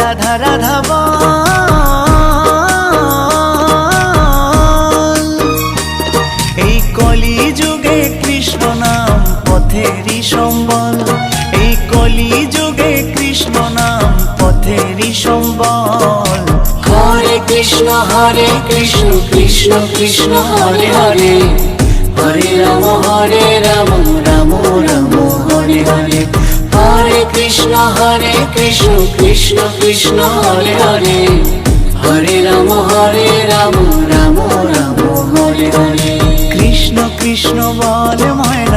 রাধা রাধা বল। এই কলি যুগে কৃষ্ণ নাম পথেরই সম্বল, এই কলি যুগে কৃষ্ণ নাম পথেরই সম্বল। হরে কৃষ্ণ কৃষ্ণ কৃষ্ণ হরে হরে, হরে রাম রাম রাম হরে হরে। হরে কৃষ্ণ কৃষ্ণ কৃষ্ণ হরে হরে, হরে রাম রাম রাম হরে হরে। কৃষ্ণ কৃষ্ণ বল ময়না